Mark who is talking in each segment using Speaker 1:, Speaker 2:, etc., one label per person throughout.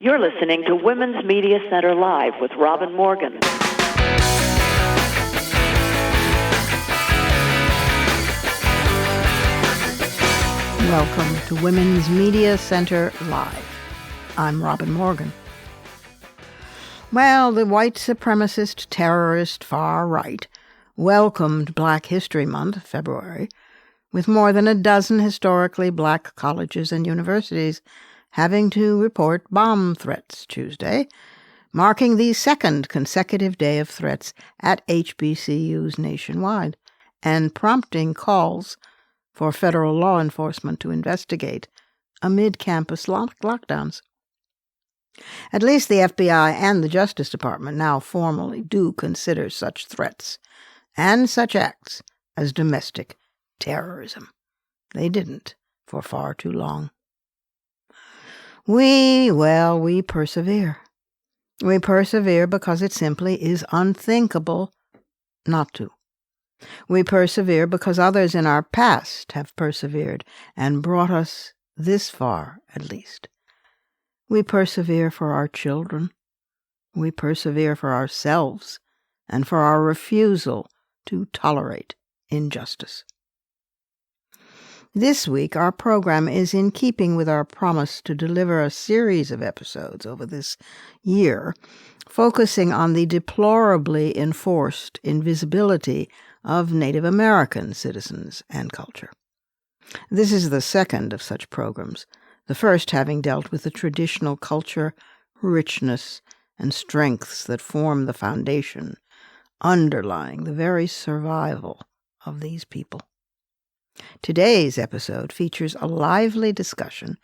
Speaker 1: You're listening to Women's Media Center Live with Robin Morgan.
Speaker 2: Welcome to Women's Media Center Live. I'm Robin Morgan. Well, the white supremacist, terrorist far right welcomed Black History Month, February, with more than a dozen historically black colleges and universities having to report bomb threats Tuesday, marking the second consecutive day of threats at HBCUs nationwide, and prompting calls for federal law enforcement to investigate amid campus lockdowns. At least the FBI and the Justice Department now formally do consider such threats and such acts as domestic terrorism. They didn't for far too long. We persevere. We persevere because it simply is unthinkable not to. We persevere because others in our past have persevered and brought us this far, at least. We persevere for our children. We persevere for ourselves and for our refusal to tolerate injustice. This week, our program is in keeping with our promise to deliver a series of episodes over this year, focusing on the deplorably enforced invisibility of Native American citizens and culture. This is the second of such programs, the first having dealt with the traditional culture, richness, and strengths that form the foundation underlying the very survival of these people. Today's episode features a lively discussion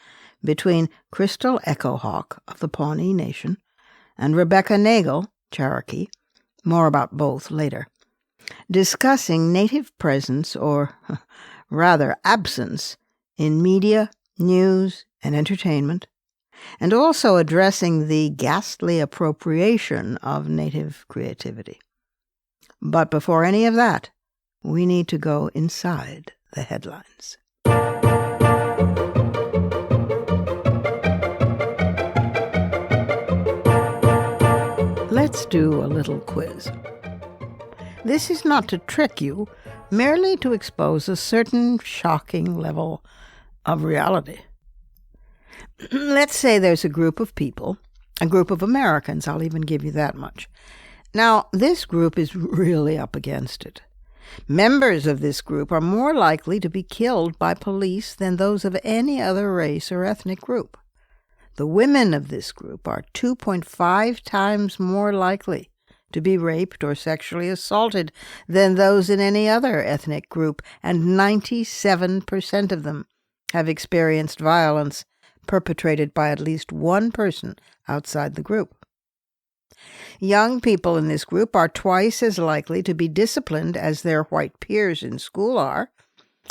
Speaker 2: between Crystal Echohawk of the Pawnee Nation and Rebecca Nagle, Cherokee, more about both later, discussing Native presence, or rather absence, in media, news, and entertainment, and also addressing the ghastly appropriation of Native creativity. But before any of that, we need to go inside the headlines. Let's do a little quiz. This is not to trick you, merely to expose a certain shocking level of reality. Let's say there's a group of people, a group of Americans, I'll even give you that much. Now, this group is really up against it. Members of this group are more likely to be killed by police than those of any other race or ethnic group. The women of this group are 2.5 times more likely to be raped or sexually assaulted than those in any other ethnic group, and 97% of them have experienced violence perpetrated by at least one person outside the group. Young people in this group are twice as likely to be disciplined as their white peers in school are.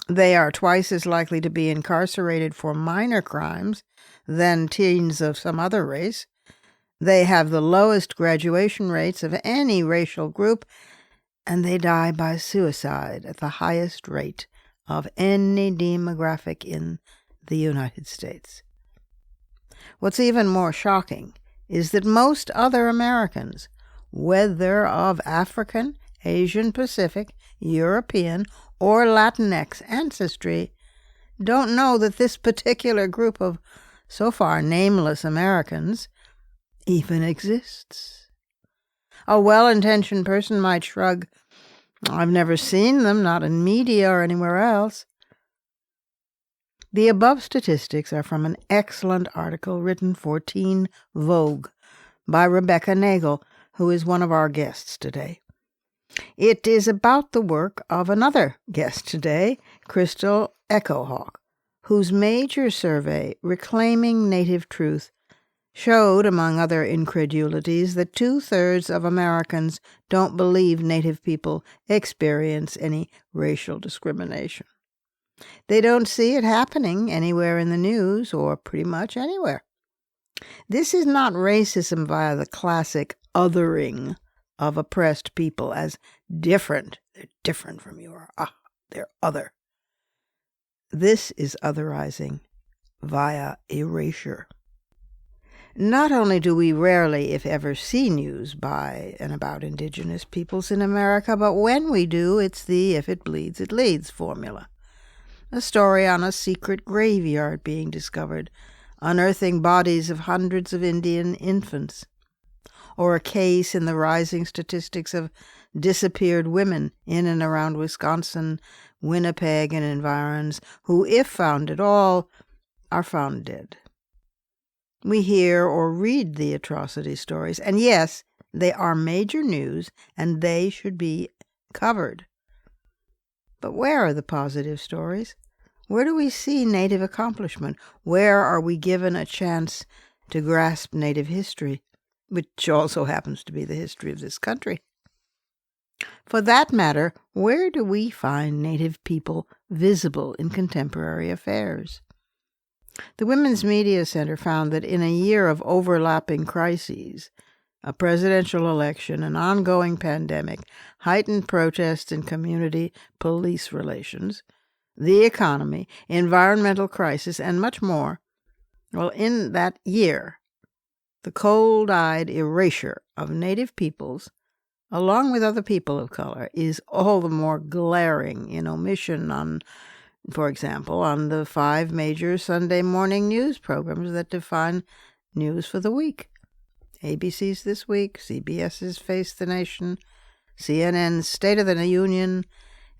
Speaker 2: They are twice as likely to be incarcerated for minor crimes than teens of some other race. They have the lowest graduation rates of any racial group, and they die by suicide at the highest rate of any demographic in the United States. What's even more shocking is that most other Americans, whether of African, Asian Pacific, European, or Latinx ancestry, don't know that this particular group of so far nameless Americans even exists. A well-intentioned person might shrug, "I've never seen them, not in media or anywhere else." The above statistics are from an excellent article written for Teen Vogue by Rebecca Nagle, who is one of our guests today. It is about the work of another guest today, Crystal Echohawk, whose major survey, Reclaiming Native Truth, showed, among other incredulities, that 2/3 of Americans don't believe Native people experience any racial discrimination. They don't see it happening anywhere in the news, or pretty much anywhere. This is not racism via the classic othering of oppressed people as different. They're different from you, or they're other. This is otherizing via erasure. Not only do we rarely, if ever, see news by and about indigenous peoples in America, but when we do, it's the if it bleeds, it leads formula. A story on a secret graveyard being discovered, unearthing bodies of hundreds of Indian infants, or a case in the rising statistics of disappeared women in and around Wisconsin, Winnipeg, and environs, who, if found at all, are found dead. We hear or read the atrocity stories, and yes, they are major news, and they should be covered. But where are the positive stories? Where do we see Native accomplishment? Where are we given a chance to grasp Native history, which also happens to be the history of this country? For that matter, where do we find Native people visible in contemporary affairs? The Women's Media Center found that in a year of overlapping crises, a presidential election, an ongoing pandemic, heightened protests and community police relations, the economy, environmental crisis, and much more, well, in that year, the cold-eyed erasure of Native peoples, along with other people of color, is all the more glaring in omission on, for example, on the 5 major Sunday morning news programs that define news for the week. ABC's This Week, CBS's Face the Nation, CNN's State of the Union,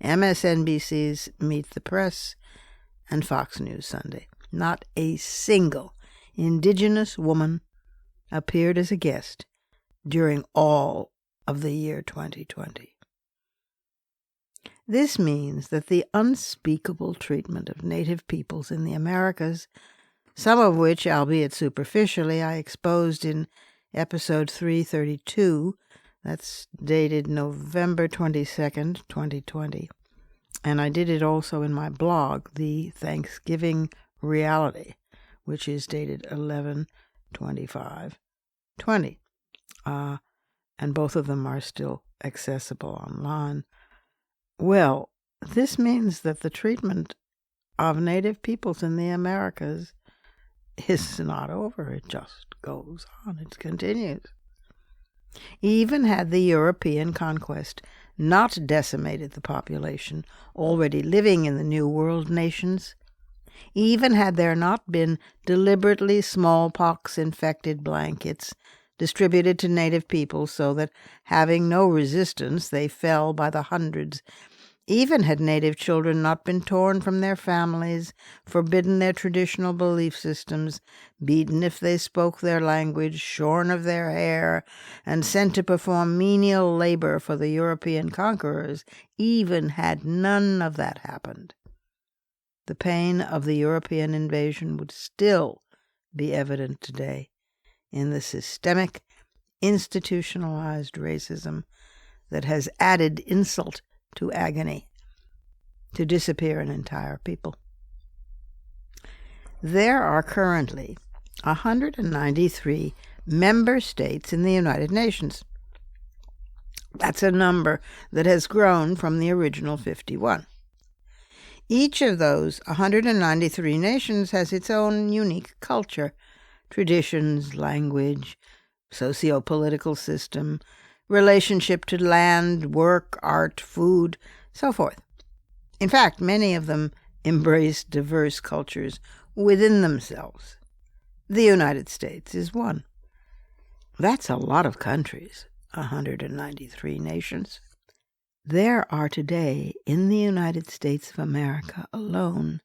Speaker 2: MSNBC's Meet the Press, and Fox News Sunday. Not a single Indigenous woman appeared as a guest during all of the year 2020. This means that the unspeakable treatment of Native peoples in the Americas, some of which, albeit superficially, I exposed in episode 332, that's dated November 22nd, 2020, and I did it also in my blog, The Thanksgiving Reality, which is dated 11/25/20. And both of them are still accessible online. Well, this means that the treatment of Native peoples in the Americas is not over. It just goes on. It continues. Even had the European conquest not decimated the population already living in the New World nations, even had there not been deliberately smallpox-infected blankets distributed to Native people so that, having no resistance, they fell by the hundreds. Even had Native children not been torn from their families, forbidden their traditional belief systems, beaten if they spoke their language, shorn of their hair, and sent to perform menial labor for the European conquerors, even had none of that happened, the pain of the European invasion would still be evident today in the systemic, institutionalized racism that has added insult to agony to disappear an entire people. There are currently 193 member states in the United Nations. That's a number that has grown from the original 51. Each of those 193 nations has its own unique culture, traditions, language, socio-political system, relationship to land, work, art, food, so forth. In fact, many of them embrace diverse cultures within themselves. The United States is one. That's a lot of countries, 193 nations. There are today, in the United States of America alone,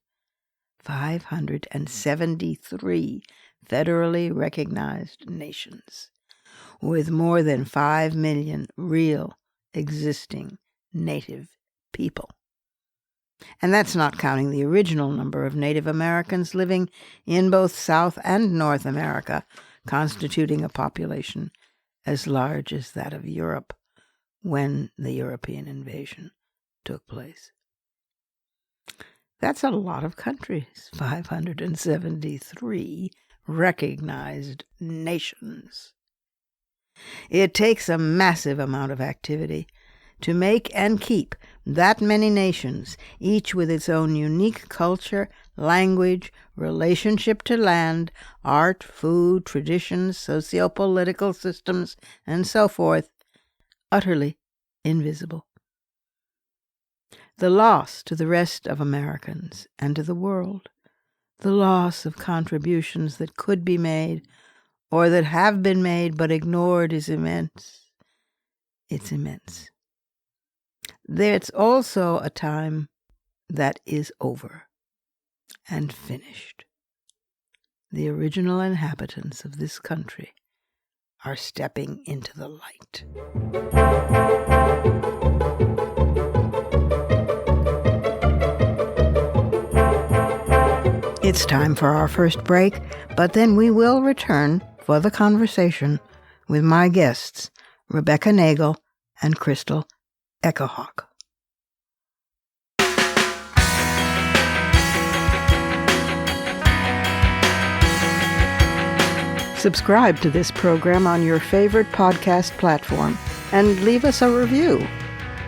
Speaker 2: 573 federally recognized nations, with more than 5 million real, existing Native people. And that's not counting the original number of Native Americans living in both South and North America, constituting a population as large as that of Europe when the European invasion took place. That's a lot of countries, 573 recognized nations. It takes a massive amount of activity to make and keep that many nations, each with its own unique culture, language, relationship to land, art, food, traditions, socio-political systems, and so forth, utterly invisible. The loss to the rest of Americans and to the world, the loss of contributions that could be made or that have been made but ignored is immense. It's immense. There's also a time that is over and finished. The original inhabitants of this country are stepping into the light. It's time for our first break, but then we will return for the conversation with my guests, Rebecca Nagle and Crystal Echohawk. Subscribe to this program on your favorite podcast platform and leave us a review.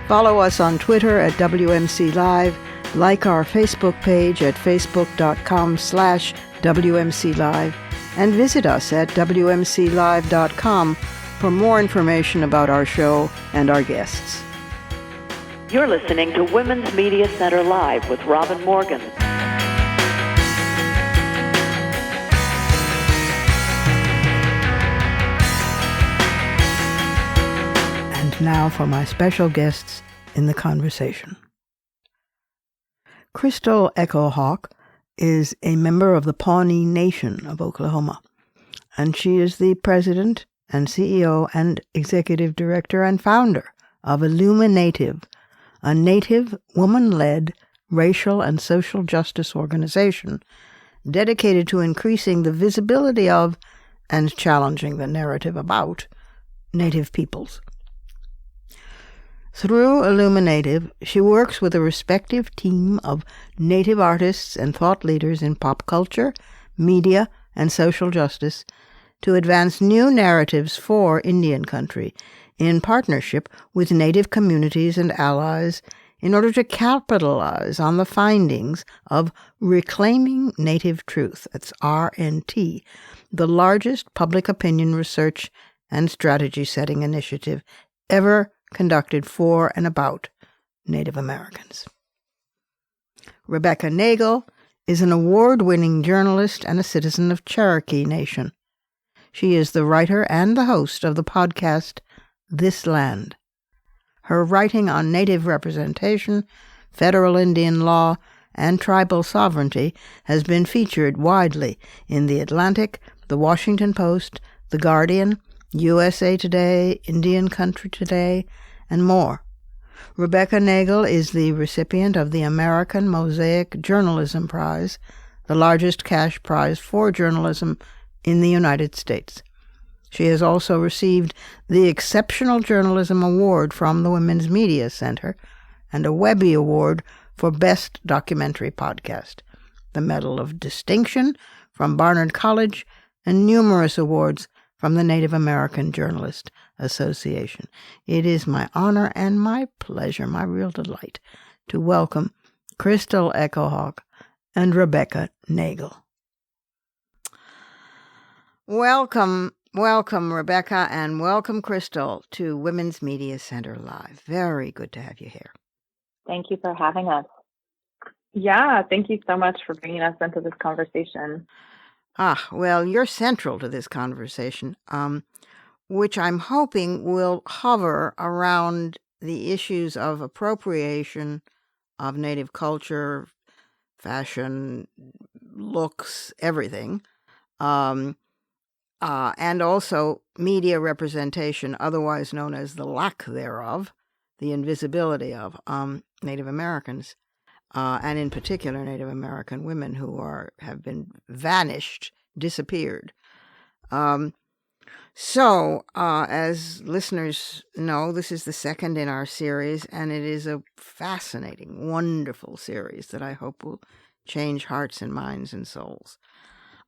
Speaker 2: Follow us on Twitter at WMC Live, like our Facebook page at facebook.com/WMC Live, and visit us at WMCLive.com for more information about our show and our guests.
Speaker 1: You're listening to Women's Media Center Live with Robin Morgan.
Speaker 2: And now for my special guests in the conversation. Crystal Echohawk is a member of the Pawnee Nation of Oklahoma, and she is the president and CEO and executive director and founder of Illuminative, a Native woman-led racial and social justice organization dedicated to increasing the visibility of and challenging the narrative about Native peoples. Through Illuminative, she works with a respective team of Native artists and thought leaders in pop culture, media, and social justice to advance new narratives for Indian country in partnership with Native communities and allies in order to capitalize on the findings of Reclaiming Native Truth, that's RNT, the largest public opinion research and strategy setting initiative ever conducted for and about Native Americans. Rebecca Nagle is an award-winning journalist and a citizen of Cherokee Nation. She is the writer and the host of the podcast This Land. Her writing on Native representation, federal Indian law, and tribal sovereignty has been featured widely in The Atlantic, The Washington Post, The Guardian, USA Today, Indian Country Today, and more. Rebecca Nagle is the recipient of the American Mosaic Journalism Prize, the largest cash prize for journalism in the United States. She has also received the Exceptional Journalism Award from the Women's Media Center and a Webby Award for Best Documentary Podcast, the Medal of Distinction from Barnard College, and numerous awards from the Native American Journalist Association. It is my honor and my pleasure, my real delight, to welcome Crystal Echohawk and Rebecca Nagle. Welcome, Rebecca, and welcome, Crystal, to Women's Media Center Live. Very good to have you here.
Speaker 3: Thank you for having us. Yeah, thank you so much for bringing us into this conversation.
Speaker 2: Well, you're central to this conversation, which I'm hoping will hover around the issues of appropriation of Native culture, fashion, looks, everything, and also media representation, otherwise known as the lack thereof, the invisibility of Native Americans. And in particular Native American women who have been vanished, disappeared. So, as listeners know, this is the second in our series, and it is a fascinating, wonderful series that I hope will change hearts and minds and souls.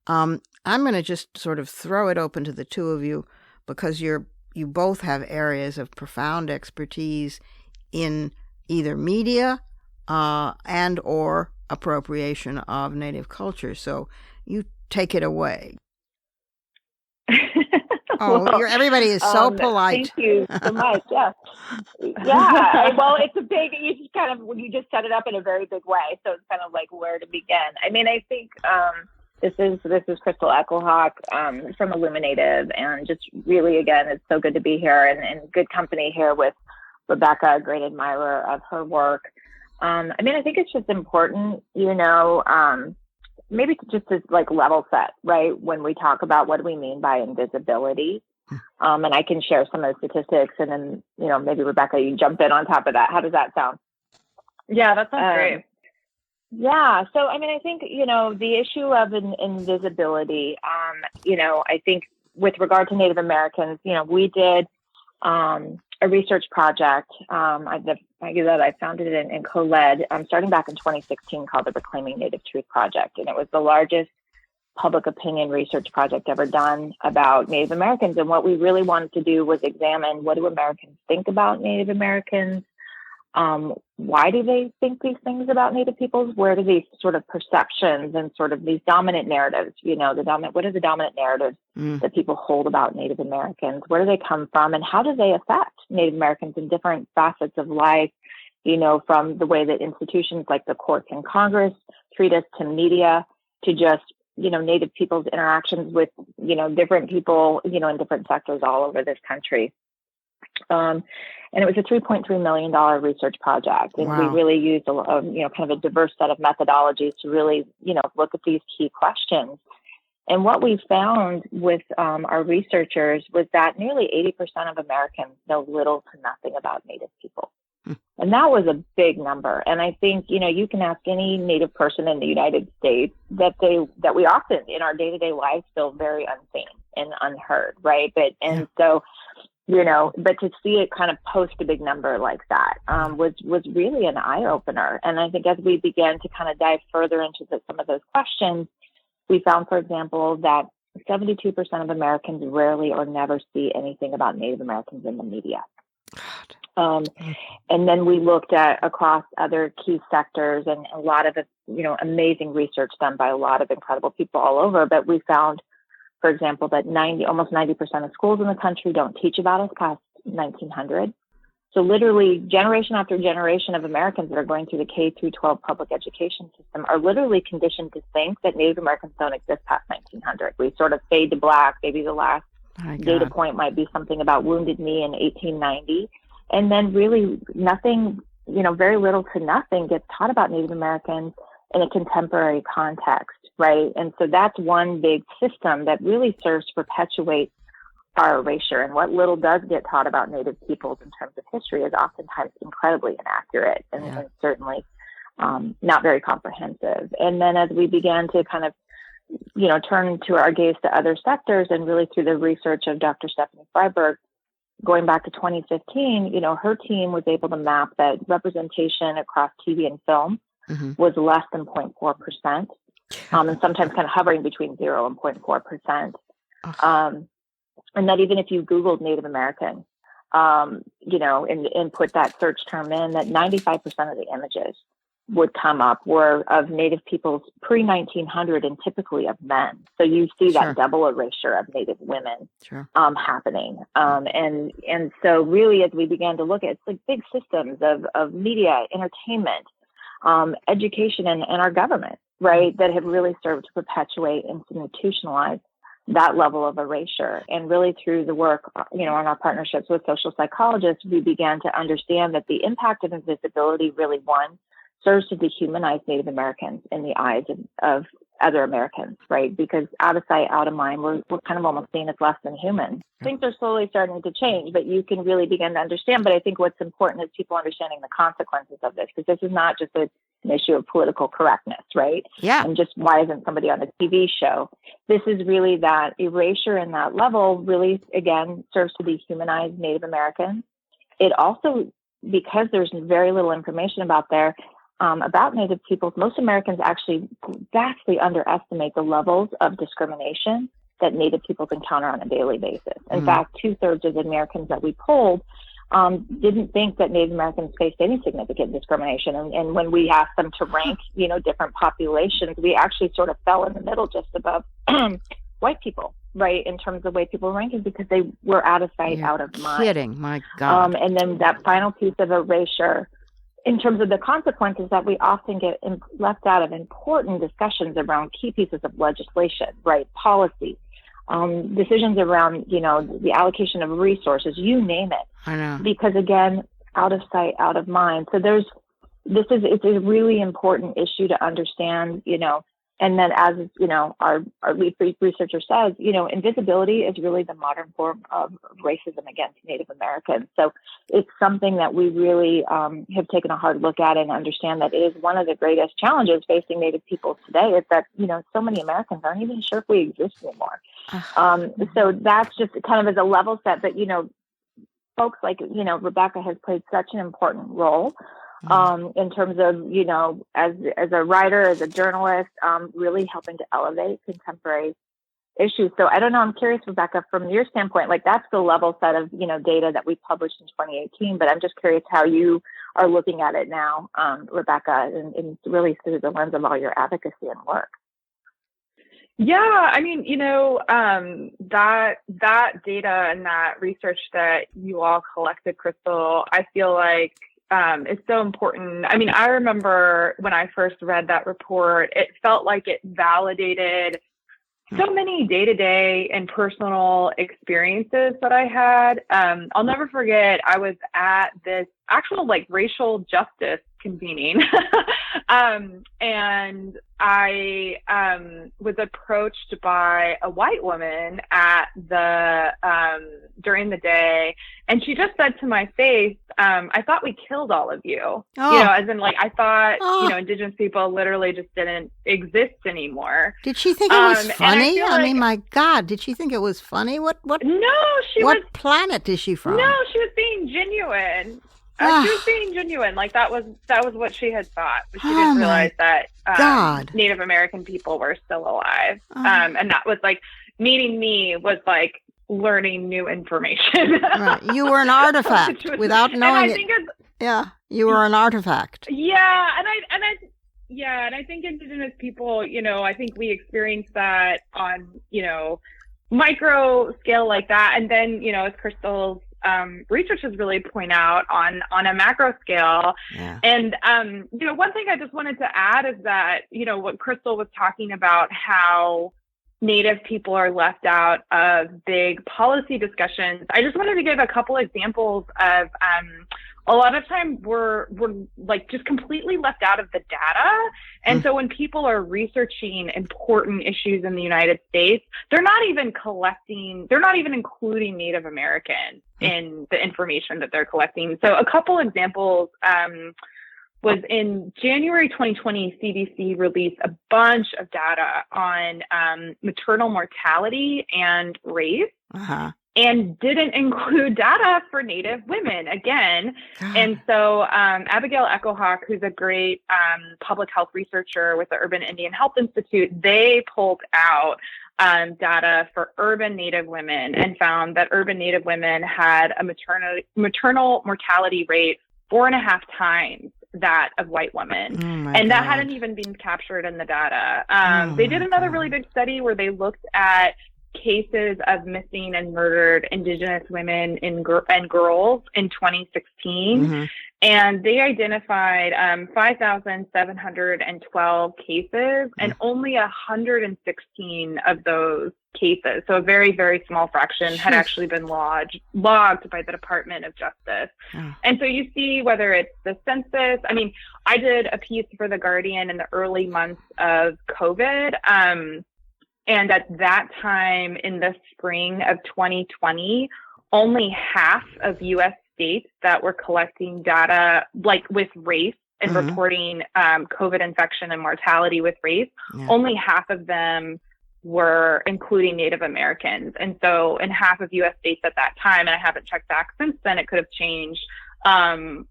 Speaker 2: I'm going to just sort of throw it open to the two of you because you both have areas of profound expertise in either media and or appropriation of Native culture. So you take it away. Oh,
Speaker 4: Well,
Speaker 2: everybody is so polite.
Speaker 4: Thank you so much. Yeah. Well, it's a big, you just set it up in a very big way. So it's kind of like where to begin. I mean, I think this is Crystal Eckelhawk from Illuminative, and just really, again, it's so good to be here and good company here with Rebecca, a great admirer of her work. I mean, I think it's just important, maybe just to like level set, right? When we talk about what do we mean by invisibility. And I can share some of the statistics, and then, maybe Rebecca, you jump in on top of that. How does that sound?
Speaker 3: Yeah, that sounds great.
Speaker 4: Yeah. So, I mean, I think, the issue of invisibility, I think with regard to Native Americans, we did a research project that I founded and co-led starting back in 2016 called the Reclaiming Native Truth Project. And it was the largest public opinion research project ever done about Native Americans. And what we really wanted to do was examine, what do Americans think about Native Americans? Why do they think these things about Native peoples? Where do these sort of perceptions and sort of these dominant narratives, what are the dominant narratives that people hold about Native Americans? Where do they come from, and how do they affect Native Americans in different facets of life? From the way that institutions like the courts and Congress treat us, to media, to just, Native people's interactions with, different people, in different sectors all over this country. And it was a $3.3 million research project. And we really used kind of a diverse set of methodologies to really, look at these key questions. And what we found with our researchers was that nearly 80% of Americans know little to nothing about Native people. And that was a big number. And I think, you can ask any Native person in the United States that we often in our day-to-day lives feel very unseen and unheard, right? But to see it kind of post a big number like that was really an eye-opener. And I think as we began to kind of dive further into some of those questions, we found, for example, that 72% of Americans rarely or never see anything about Native Americans in the media. And then we looked at across other key sectors, and a lot of amazing research done by a lot of incredible people all over. But we found, for example, that almost 90% of schools in the country don't teach about us past 1900. So literally generation after generation of Americans that are going through the K through 12 public education system are literally conditioned to think that Native Americans don't exist past 1900. We sort of fade to black. Maybe the last data point might be something about Wounded Knee in 1890. And then really nothing, very little to nothing gets taught about Native Americans in a contemporary context, right? And so that's one big system that really serves to perpetuate our erasure. And what little does get taught about Native peoples in terms of history is oftentimes incredibly inaccurate and certainly not very comprehensive. And then as we began to kind of, turn to our gaze to other sectors, and really through the research of Dr. Stephanie Freiberg, going back to 2015, her team was able to map that representation across TV and film was less than 0.4%, and sometimes kind of hovering between 0 and 0.4%. And that even if you Googled Native American, and put that search term in, that 95% of the images would come up were of Native peoples pre-1900 and typically of men. So you see that double erasure of Native women happening. And so really, as we began to look at, it's like big systems of media, entertainment, education, and our government, right, that have really served to perpetuate and institutionalize that level of erasure. And really through the work, on our partnerships with social psychologists, we began to understand that the impact of invisibility really, serves to dehumanize Native Americans in the eyes of other Americans, right? Because out of sight, out of mind, we're kind of almost seen as less than human. Things are slowly starting to change, but you can really begin to understand. But I think what's important is people understanding the consequences of this, because this is not just an issue of political correctness, right?
Speaker 2: Yeah.
Speaker 4: And just why isn't somebody on a TV show? This is really that erasure in that level really, again, serves to dehumanize Native Americans. It also, because there's very little information about Native peoples, most Americans actually vastly underestimate the levels of discrimination that Native peoples encounter on a daily basis. In fact, 2/3 of the Americans that we polled didn't think that Native Americans faced any significant discrimination. And when we asked them to rank, different populations, we actually sort of fell in the middle just above white people, right, in terms of the way people were ranking, because they were out of sight, out of mind.
Speaker 2: Kidding, my God.
Speaker 4: And then that final piece of erasure, in terms of the consequences, that we often get left out of important discussions around key pieces of legislation, right, policy, decisions around, the allocation of resources, you name it.
Speaker 2: I know. Because
Speaker 4: again, out of sight, out of mind. So it's a really important issue to understand, and then as, our lead researcher says, invisibility is really the modern form of racism against Native Americans. So it's something that we really have taken a hard look at and understand that it is one of the greatest challenges facing Native people today, is that, so many Americans aren't even sure if we exist anymore. So that's just kind of as a level set that, folks like, Rebecca has played such an important role in terms of, as a writer, as a journalist, really helping to elevate contemporary issues. So I don't know, I'm curious, Rebecca, from your standpoint, like that's the level set of, data that we published in 2018, but I'm just curious how you are looking at it now, Rebecca, and really through the lens of all your advocacy and work.
Speaker 3: Yeah, I mean, that data and that research that you all collected, Crystal, I feel like it's so important. I mean, I remember when I first read that report, it felt like it validated so many day-to-day and personal experiences that I had. I'll never forget, I was at this actual racial justice convening. And I was approached by a white woman at during the day, and she just said to my face, I thought we killed all of you. As in I thought, Indigenous people literally just didn't exist anymore.
Speaker 2: Did she think it was funny? I mean, my God, did she think it was funny? What
Speaker 3: What
Speaker 2: planet is she from?
Speaker 3: No, she was being genuine. She was being genuine. That was what she had thought. But she didn't realize that Native American people were still alive. And that was meeting me was learning new information.
Speaker 2: Right. You were an artifact without knowing it. Yeah, you were an artifact.
Speaker 3: Yeah, and I think Indigenous people, I think we experience that on, micro scale like that. And then, as Crystal's researchers really point out on a macro scale.
Speaker 2: Yeah.
Speaker 3: And, one thing I just wanted to add is that, what Crystal was talking about, how Native people are left out of big policy discussions. I just wanted to give a couple examples of, a lot of time we're just completely left out of the data. And so when people are researching important issues in the United States, they're not even including Native Americans in the information that they're collecting. So a couple examples, was in January 2020, CDC released a bunch of data on maternal mortality and race. And didn't include data for Native women again.
Speaker 2: God.
Speaker 3: And so Abigail Echohawk, who's a great public health researcher with the Urban Indian Health Institute, they pulled out data for urban Native women and found that urban Native women had a maternal mortality rate 4.5 times that of white women. And that hadn't even been captured in the data. They did another really big study where they looked at cases of missing and murdered Indigenous women and girls in 2016. And they identified 5,712 cases, and only 116 of those cases, so a very, very small fraction, had actually been logged by the Department of Justice. And so you see, whether it's the census, I mean, I did a piece for The Guardian in the early months of COVID, and at that time, in the spring of 2020, only half of U.S. states that were collecting data with race and reporting COVID infection and mortality with race, only half of them were including Native Americans. And so in half of U.S. states at that time, and I haven't checked back since then, it could have changed, in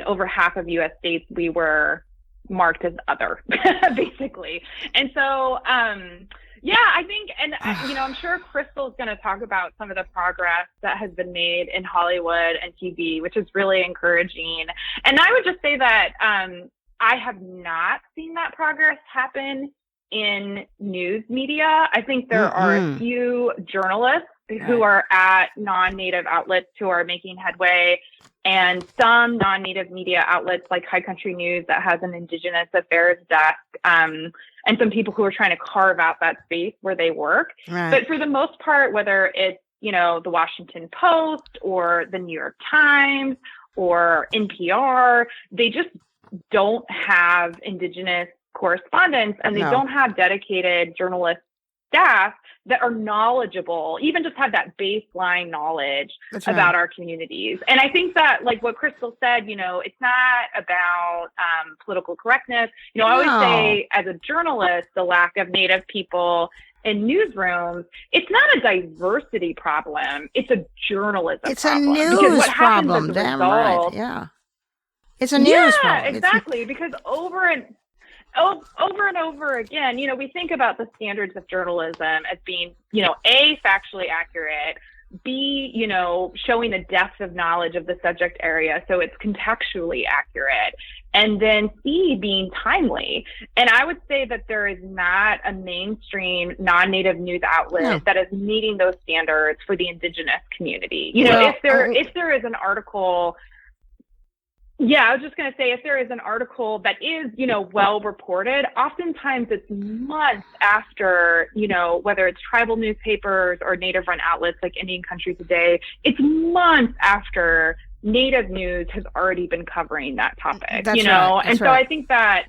Speaker 3: over half of U.S. states, we were marked as other, basically. And so, Yeah, I think, and I'm sure Crystal's going to talk about some of the progress that has been made in Hollywood and TV, which is really encouraging. And I would just say that I have not seen that progress happen in news media. I think there are a few journalists who are at non-native outlets who are making headway, and some non-native media outlets like High Country News that has an Indigenous affairs desk, and some people who are trying to carve out that space where they work.
Speaker 2: Right.
Speaker 3: But for the most part, whether it's, the Washington Post or the New York Times or NPR, they just don't have Indigenous correspondents, and they don't have dedicated journalist staff that are knowledgeable, even just have that baseline knowledge about our communities. And I think that, like what Crystal said, it's not about political correctness. I always say, as a journalist, the lack of Native people in newsrooms, it's not a diversity problem. It's a journalism problem.
Speaker 2: It's a news problem. Damn right. Yeah. It's a news problem.
Speaker 3: Yeah, exactly. Because over and over again, we think about the standards of journalism as being, A, factually accurate, B, showing the depth of knowledge of the subject area so it's contextually accurate, and then C, being timely. And I would say that there is not a mainstream non-native news outlet that is meeting those standards for the Indigenous community. If there is an article... Yeah, I was just going to say, if there is an article that is, well reported, oftentimes it's months after, whether it's tribal newspapers or Native run outlets like Indian Country Today, it's months after Native news has already been covering that topic,
Speaker 2: That's right.
Speaker 3: And so I think that,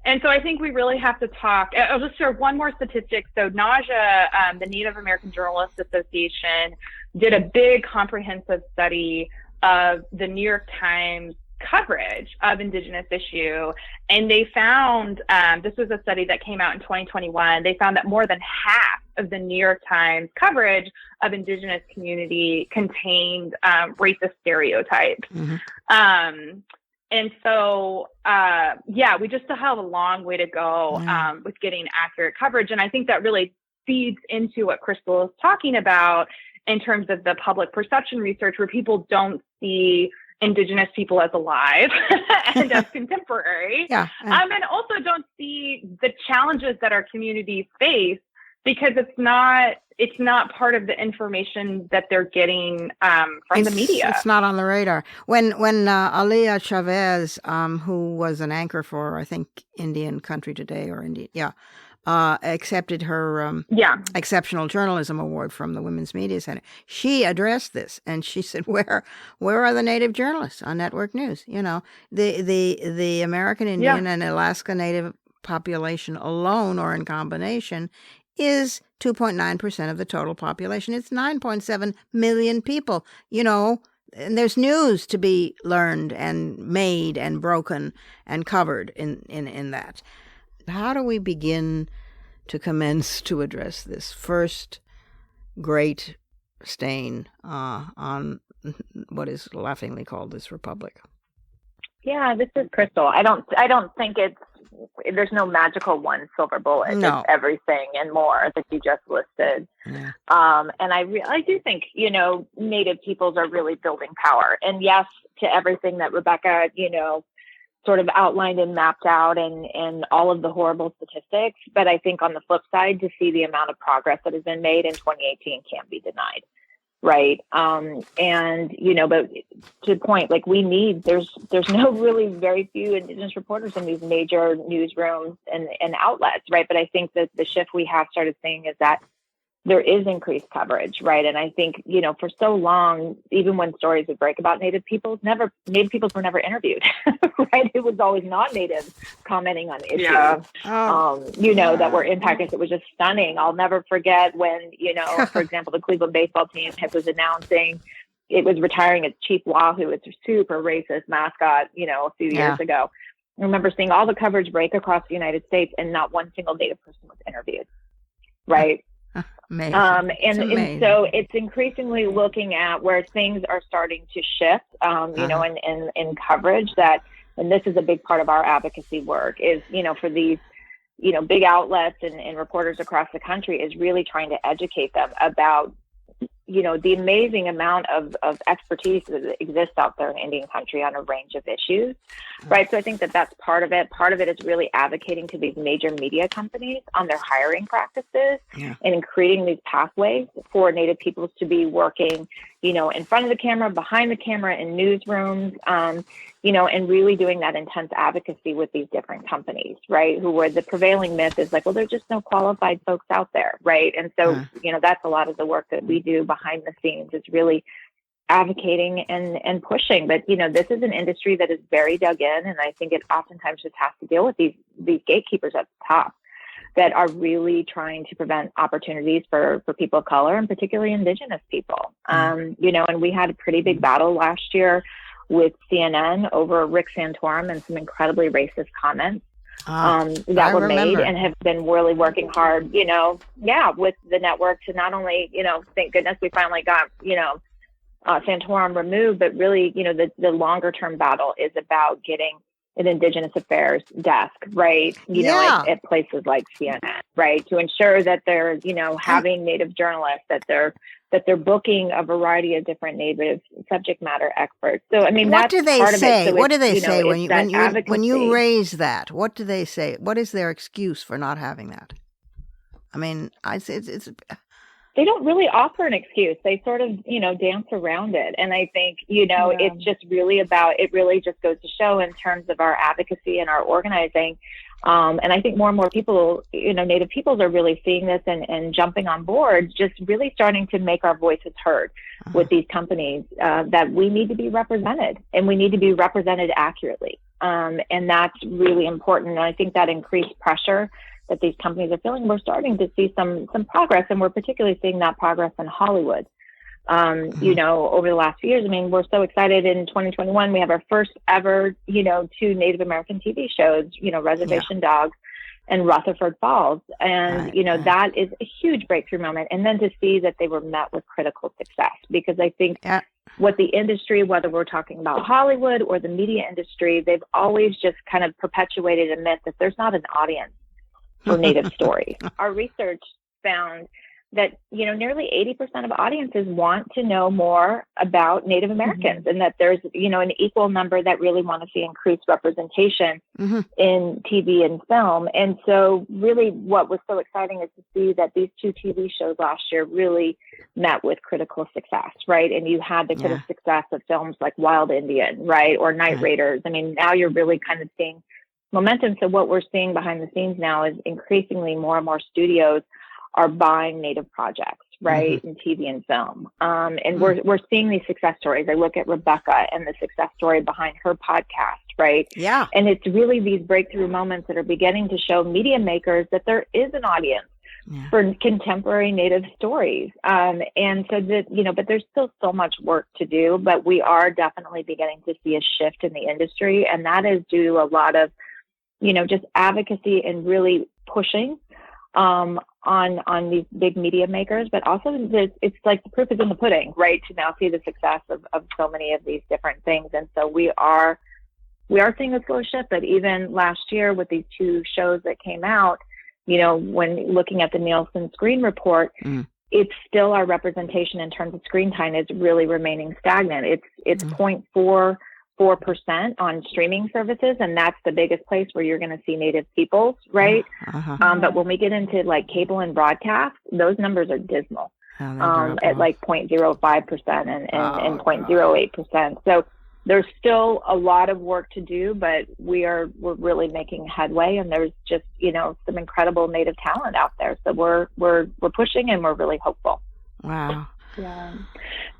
Speaker 3: and so I think we really have to talk. I'll just share one more statistic. So NAJA, the Native American Journalists Association, did a big comprehensive study of the New York Times coverage of Indigenous issue. And they found, this was a study that came out in 2021, they found that more than half of the New York Times coverage of Indigenous community contained racist stereotypes. And so, we just still have a long way to go with getting accurate coverage. And I think that really feeds into what Crystal is talking about in terms of the public perception research, where people don't see Indigenous people as alive and as contemporary, and also don't see the challenges that our communities face, because it's not part of the information that they're getting from the media.
Speaker 2: It's not on the radar. When Alia Chavez, who was an anchor for, I think, Indian Country Today or accepted her Exceptional Journalism Award from the Women's Media Center, she addressed this, and she said, "Where are the Native journalists on network news? The American Indian and Alaska Native population alone, or in combination, is 2.9% of the total population. It's 9.7 million people. And there's news to be learned and made and broken and covered in that." How do we begin to commence to address this first great stain on what is laughingly called this republic?
Speaker 4: Yeah, this is Crystal. I don't think there's no magical one silver bullet.
Speaker 2: No.
Speaker 4: It's everything and more that you just listed.
Speaker 2: Yeah.
Speaker 4: And I do think, Native peoples are really building power. And yes, to everything that Rebecca, sort of outlined and mapped out and all of the horrible statistics. But I think on the flip side, to see the amount of progress that has been made in 2018 can't be denied. Right. But to the point, like there's no really very few Indigenous reporters in these major newsrooms and outlets. Right. But I think that the shift we have started seeing is that there is increased coverage, right? And I think, for so long, even when stories would break about Native peoples were never interviewed, right? It was always non-Native commenting on issues, that were impacted. It was just stunning. I'll never forget when, for example, the Cleveland baseball team was announcing it was retiring its Chief Wahoo, its super racist mascot, a few years ago. I remember seeing all the coverage break across the United States and not one single Native person was interviewed, right?
Speaker 2: Amazing.
Speaker 4: And so it's increasingly looking at where things are starting to shift, in coverage and this is a big part of our advocacy work is, for these big outlets and reporters across the country is really trying to educate them about, the amazing amount of expertise that exists out there in Indian country on a range of issues, right? So I think that that's part of it. Part of it is really advocating to these major media companies on their hiring practices and creating these pathways for Native peoples to be working, in front of the camera, behind the camera, in newsrooms, and really doing that intense advocacy with these different companies, right? Where the prevailing myth is like, well, there's just no qualified folks out there, right? And so, that's a lot of the work that we do behind the scenes, is really advocating and pushing. But, this is an industry that is very dug in, and I think it oftentimes just has to deal with these gatekeepers at the top that are really trying to prevent opportunities for people of color, and particularly Indigenous people. And we had a pretty big battle last year with CNN over Rick Santorum and some incredibly racist comments that were made, and have been really working hard, with the network to not only, thank goodness we finally got, Santorum removed, but really, the longer term battle is about getting an Indigenous affairs desk, right? At places like CNN, right? To ensure that they're, having Native journalists, that they're booking a variety of different Native subject matter experts. So, I mean,
Speaker 2: what
Speaker 4: that's
Speaker 2: do they
Speaker 4: part
Speaker 2: say?
Speaker 4: of it. So
Speaker 2: what do they say when you raise that? What do they say? What is their excuse for not having that? I mean, it's
Speaker 4: they don't really offer an excuse. They sort of, dance around it. And I think, it's just really it really just goes to show in terms of our advocacy and our organizing. And I think more and more people, Native peoples are really seeing this and jumping on board, just really starting to make our voices heard with these companies, that we need to be represented, and we need to be represented accurately. And that's really important. And I think that increased pressure that these companies are feeling, we're starting to see some progress, and we're particularly seeing that progress in Hollywood. Over the last few years. I mean, we're so excited. In 2021, we have our first ever, 2 Native American TV shows, Reservation Dogs and Rutherford Falls. And, that is a huge breakthrough moment. And then to see that they were met with critical success, because I think what the industry, whether we're talking about Hollywood or the media industry, they've always just kind of perpetuated a myth that there's not an audience for Native stories. Our research found that, nearly 80% of audiences want to know more about Native Americans, and that there's, an equal number that really want to see increased representation in TV and film. And so really what was so exciting is to see that these 2 TV shows last year really met with critical success, right? And you had the critical success of films like Wild Indian, right? Or Night Raiders. I mean, now you're really kind of seeing momentum. So what we're seeing behind the scenes now is increasingly more and more studios are buying Native projects, right, in TV and film. And we're seeing these success stories. I look at Rebecca and the success story behind her podcast, right? Yeah. And it's really these breakthrough moments that are beginning to show media makers that there is an audience for contemporary Native stories. And so that, but there's still so much work to do, but we are definitely beginning to see a shift in the industry. And that is due to a lot of, just advocacy and really pushing on these big media makers, but also it's like the proof is in the pudding, right? To now see the success of so many of these different things. And so we are seeing a slow shift, but even last year with these 2 shows that came out, when looking at the Nielsen Screen Report, it's still our representation in terms of screen time is really remaining stagnant. It's 0.44% on streaming services, and that's the biggest place where you're going to see Native peoples, right? But when we get into like cable and broadcast, those numbers are dismal, at like 0.05% and 0.08%. So there's still a lot of work to do, but we're really making headway, and there's just some incredible Native talent out there. So we're pushing, and we're really hopeful.
Speaker 2: Wow.
Speaker 3: Yeah.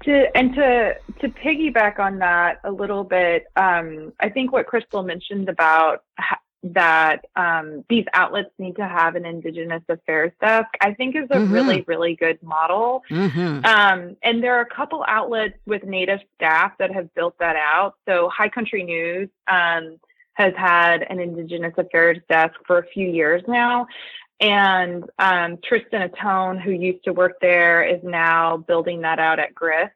Speaker 3: To piggyback on that a little bit, I think what Crystal mentioned about that these outlets need to have an Indigenous affairs desk, I think is a really, really good model. And there are a couple outlets with Native staff that have built that out. So High Country News has had an Indigenous affairs desk for a few years now. And Tristan Atone, who used to work there, is now building that out at Grist.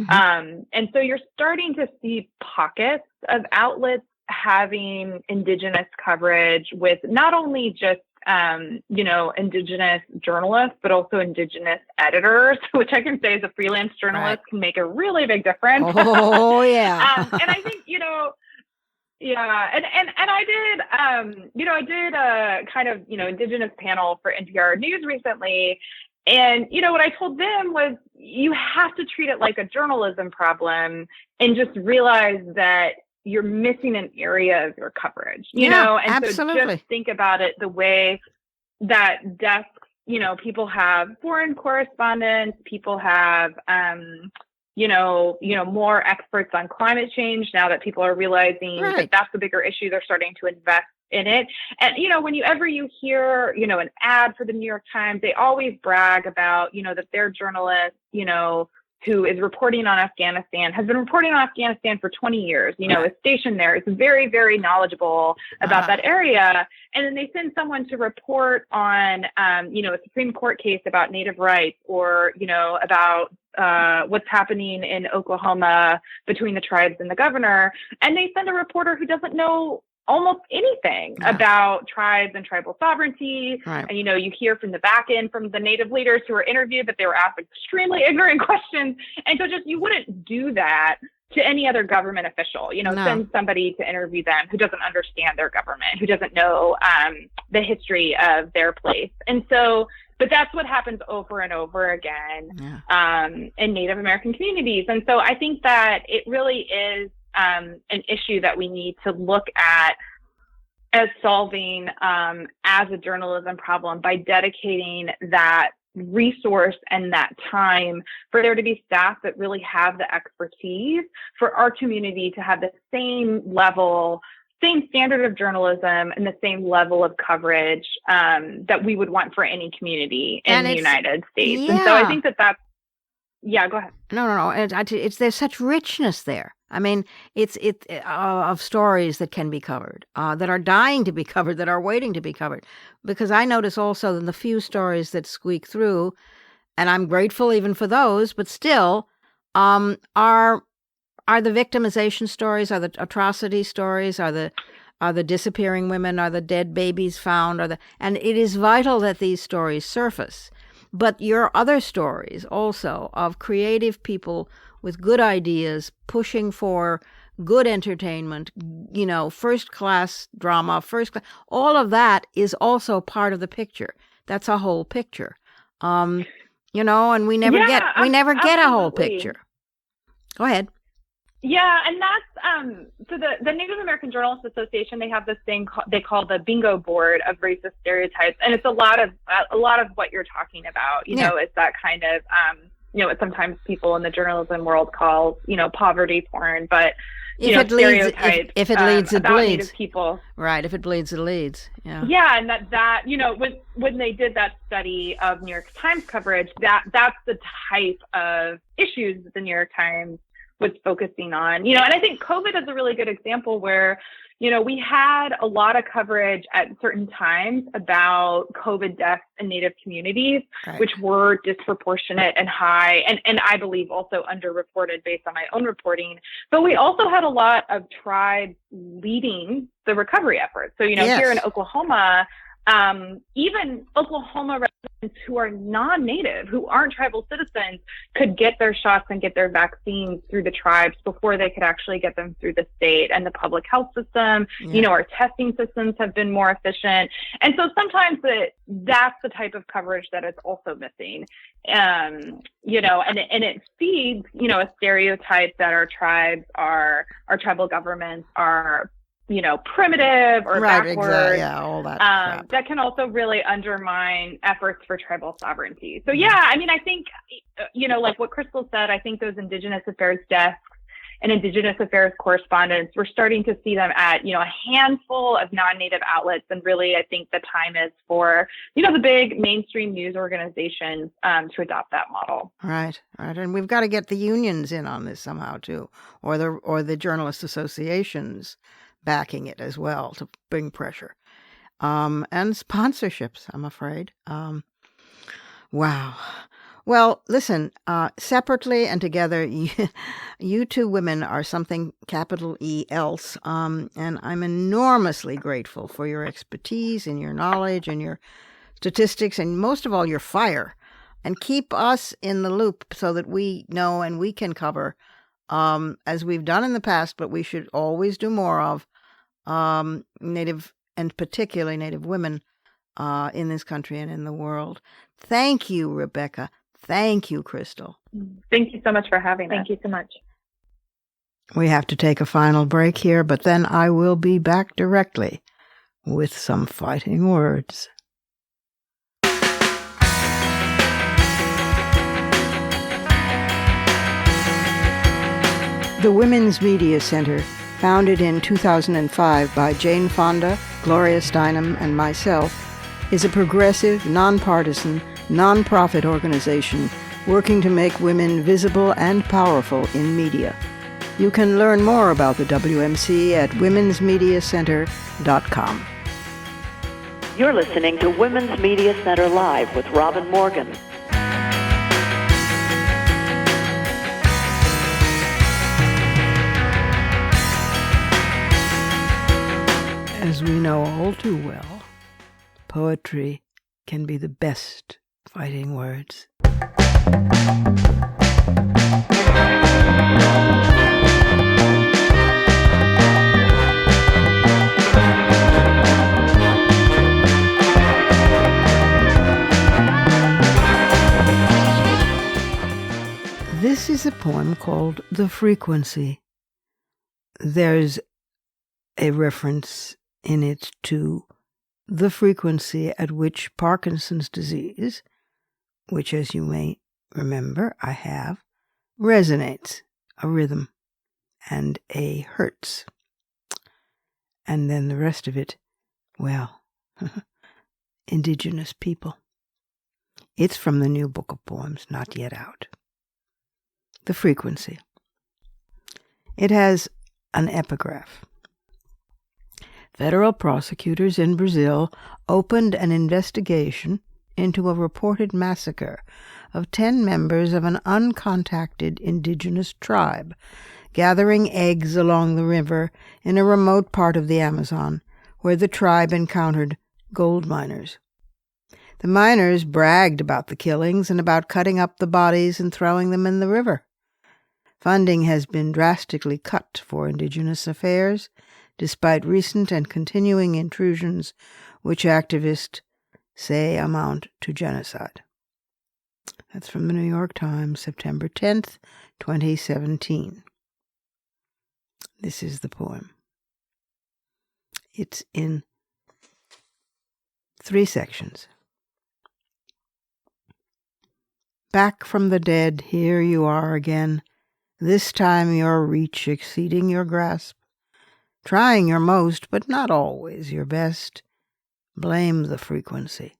Speaker 3: And so you're starting to see pockets of outlets having Indigenous coverage with not only just Indigenous journalists, but also Indigenous editors, which I can say as a freelance journalist can make a really big difference.
Speaker 2: Oh, yeah.
Speaker 3: And I think, yeah. And I did a kind of, Indigenous panel for NPR News recently. And, what I told them was you have to treat it like a journalism problem and just realize that you're missing an area of your coverage, and
Speaker 2: absolutely.
Speaker 3: so just think about it the way that desks, people have foreign correspondents, people have, more experts on climate change now that people are realizing that that's the bigger issue. They're starting to invest in it. And, whenever you hear, an ad for the New York Times, they always brag about, that their journalist, who is reporting on Afghanistan, has been reporting on Afghanistan for 20 years, is stationed there, is very, very knowledgeable about that area. And then they send someone to report on, a Supreme Court case about Native rights or, about what's happening in Oklahoma between the tribes and the governor. And they send a reporter who doesn't know almost anything about tribes and tribal sovereignty. Right. And, you hear from the back end from the Native leaders who were interviewed that they were asked extremely ignorant questions. And so you wouldn't do that to any other government official, send somebody to interview them who doesn't understand their government, who doesn't know the history of their place. And so, but that's what happens over and over again in Native American communities. And so I think that it really is an issue that we need to look at as solving as a journalism problem by dedicating that resource and that time for there to be staff that really have the expertise for our community to have the same standard of journalism and the same level of coverage that we would want for any community in the United States. And so I think that's go ahead.
Speaker 2: No. It's there's such richness there. I mean, it's of stories that can be covered, that are dying to be covered, that are waiting to be covered. Because I notice also that the few stories that squeak through, and I'm grateful even for those, but still, are the victimization stories, are the atrocity stories, are the disappearing women, are the dead babies found, and it is vital that these stories surface. But your other stories also of creative people with good ideas, pushing for good entertainment, first-class drama, all of that is also part of the picture. That's a whole picture. And we never get a whole picture. Go ahead.
Speaker 3: Yeah, and that's so the Native American Journalists Association. They have this thing they call the bingo board of racist stereotypes, and it's a lot of what you're talking about. It's that kind of what sometimes people in the journalism world call poverty porn, but
Speaker 2: if it
Speaker 3: stereotypes.
Speaker 2: If it leads, it
Speaker 3: about
Speaker 2: bleeds.
Speaker 3: Native people.
Speaker 2: Right. If it bleeds, it leads. Yeah.
Speaker 3: Yeah, and that when they did that study of New York Times coverage, that's the type of issues that the New York Times was focusing on, and I think COVID is a really good example where, we had a lot of coverage at certain times about COVID deaths in Native communities, which were disproportionate and high, and I believe also underreported based on my own reporting. But we also had a lot of tribes leading the recovery efforts. So, here in Oklahoma, even Oklahoma residents who are non-Native, who aren't tribal citizens, could get their shots and get their vaccines through the tribes before they could actually get them through the state and the public health system. Our testing systems have been more efficient. And so sometimes that's the type of coverage that is also missing. And it feeds, a stereotype that our tribes our tribal governments are primitive or backwards.
Speaker 2: All that
Speaker 3: that can also really undermine efforts for tribal sovereignty. So I think, like what Crystal said, I think those Indigenous affairs desks and Indigenous affairs correspondents, we're starting to see them at, a handful of non-Native outlets. And really, I think the time is for, the big mainstream news organizations to adopt that model.
Speaker 2: Right. And we've got to get the unions in on this somehow too, or the journalist associations backing it as well to bring pressure. And sponsorships, I'm afraid. Wow. Well, listen, separately and together, you two women are something capital E else, and I'm enormously grateful for your expertise and your knowledge and your statistics and most of all your fire. And keep us in the loop so that we know and we can cover, as we've done in the past, but we should always do more of, Native and particularly Native women in this country and in the world. Thank you, Rebecca. Thank you, Crystal.
Speaker 3: Thank you so much for having us.
Speaker 4: Thank you so much.
Speaker 2: We have to take a final break here, but then I will be back directly with some fighting words. The Women's Media Center, founded in 2005 by Jane Fonda, Gloria Steinem, and myself, is a progressive, nonpartisan, nonprofit organization working to make women visible and powerful in media. You can learn more about the WMC at womensmediacenter.com.
Speaker 1: You're listening to Women's Media Center Live with Robin Morgan.
Speaker 2: As we know all too well, poetry can be the best fighting words. This is a poem called The Frequency. There's a reference in it to the frequency at which Parkinson's disease, which, as you may remember, I have, resonates, a rhythm, and a hertz. And then the rest of it, well, indigenous people. It's from the new book of poems, not yet out. The Frequency. It has an epigraph. Federal prosecutors in Brazil opened an investigation into a reported massacre of 10 members of an uncontacted indigenous tribe gathering eggs along the river in a remote part of the Amazon where the tribe encountered gold miners. The miners bragged about the killings and about cutting up the bodies and throwing them in the river. Funding has been drastically cut for indigenous affairs, despite recent and continuing intrusions which activists say amount to genocide. That's from the New York Times, September 10th, 2017. This is the poem. It's in 3 sections. Back from the dead, here you are again, this time your reach exceeding your grasp. Trying your most, but not always your best. Blame the frequency.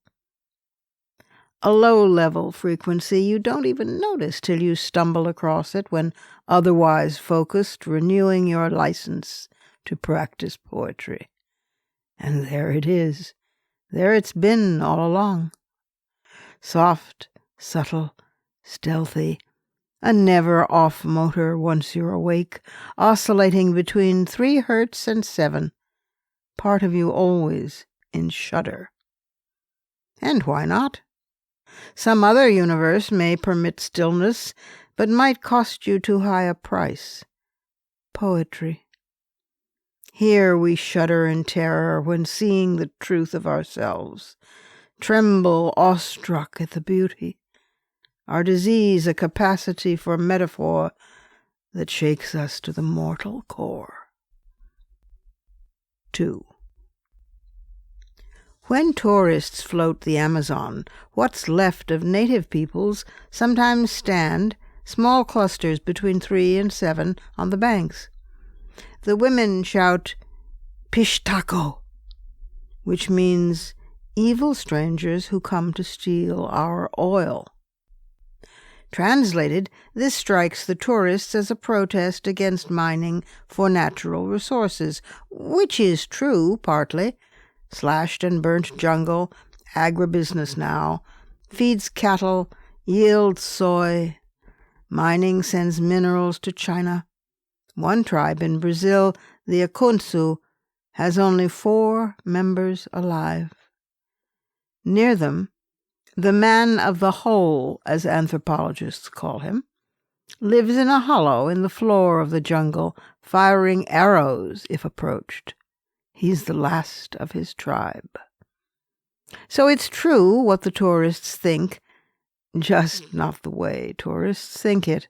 Speaker 2: A low-level frequency you don't even notice till you stumble across it when otherwise focused, renewing your license to practice poetry. And there it is. There it's been all along. Soft, subtle, stealthy, a never-off motor once you're awake, oscillating between 3 hertz and 7. Part of you always in shudder. And why not? Some other universe may permit stillness, but might cost you too high a price. Poetry. Here we shudder in terror when seeing the truth of ourselves, tremble awestruck at the beauty. Our disease a capacity for metaphor that shakes us to the mortal core. 2. When tourists float the Amazon, what's left of native peoples sometimes stand, small clusters between 3 and 7, on the banks. The women shout, "Pishtako," which means evil strangers who come to steal our oil. Translated, this strikes the tourists as a protest against mining for natural resources, which is true, partly. Slashed and burnt jungle, agribusiness now, feeds cattle, yields soy. Mining sends minerals to China. One tribe in Brazil, the Akunsu, has only 4 members alive. Near them, the man of the hole, as anthropologists call him, lives in a hollow in the floor of the jungle, firing arrows if approached. He's the last of his tribe. So it's true what the tourists think, just not the way tourists think it.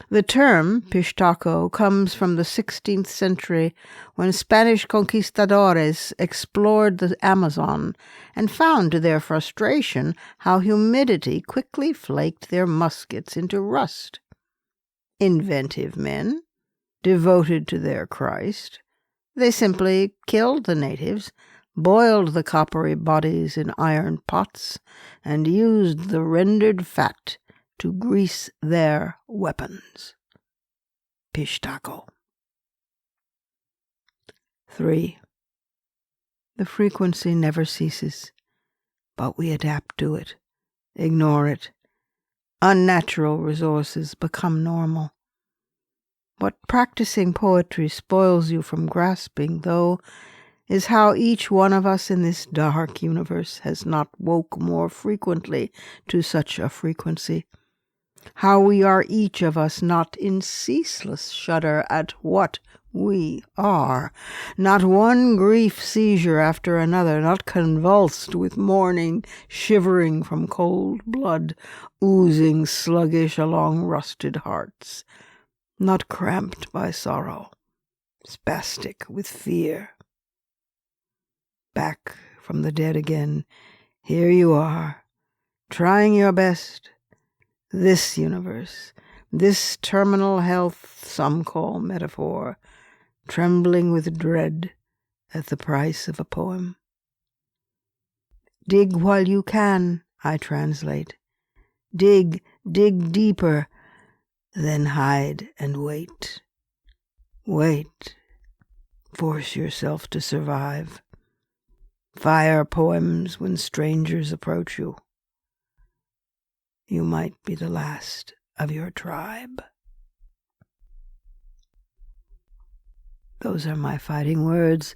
Speaker 2: The term Pishtaco comes from the 16th century when Spanish conquistadores explored the Amazon and found to their frustration how humidity quickly flaked their muskets into rust. Inventive men, devoted to their Christ, they simply killed the natives, boiled the coppery bodies in iron pots, and used the rendered fat to grease their weapons. Pishtaco. 3. The frequency never ceases, but we adapt to it, ignore it. Unnatural resources become normal. What practicing poetry spoils you from grasping, though, is how each one of us in this dark universe has not woke more frequently to such a frequency. How we are each of us not in ceaseless shudder at what we are, not one grief seizure after another, not convulsed with mourning, shivering from cold blood, oozing sluggish along rusted hearts, not cramped by sorrow, spastic with fear. Back from the dead again, here you are, trying your best. This universe, this terminal health some call metaphor, trembling with dread at the price of a poem. Dig while you can, I translate. Dig deeper, then hide and wait. Wait. Force yourself to survive. Fire poems when strangers approach you. You might be the last of your tribe. Those are my fighting words.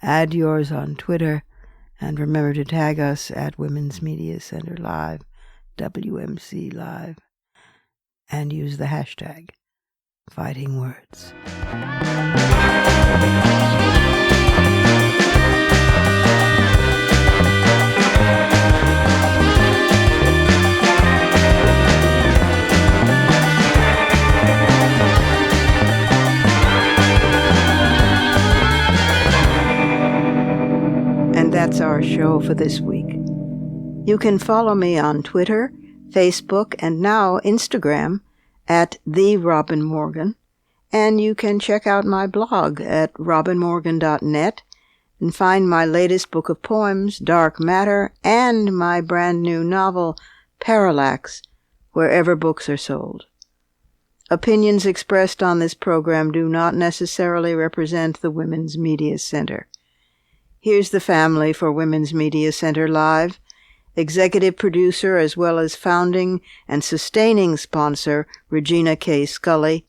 Speaker 2: Add yours on Twitter, and remember to tag us at Women's Media Center Live, WMC Live, and use the hashtag Fighting Words. That's our show for this week. You can follow me on Twitter, Facebook, and now Instagram at The Robin Morgan, and you can check out my blog at robinmorgan.net and find my latest book of poems, Dark Matter, and my brand new novel, Parallax, wherever books are sold. Opinions expressed on this program do not necessarily represent the Women's Media Center. Here's the family for Women's Media Center Live. Executive producer as well as founding and sustaining sponsor, Regina K. Scully.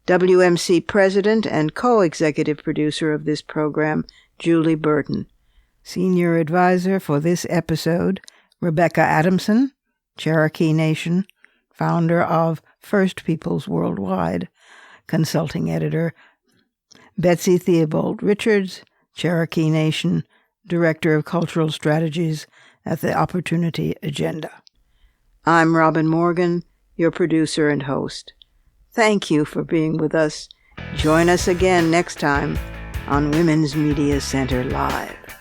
Speaker 2: WMC president and co-executive producer of this program, Julie Burton. Senior advisor for this episode, Rebecca Adamson, Cherokee Nation, founder of First Peoples Worldwide. Consulting editor, Betsy Theobald Richards, Cherokee Nation, Director of Cultural Strategies at the Opportunity Agenda. I'm Robin Morgan, your producer and host. Thank you for being with us. Join us again next time on Women's Media Center Live.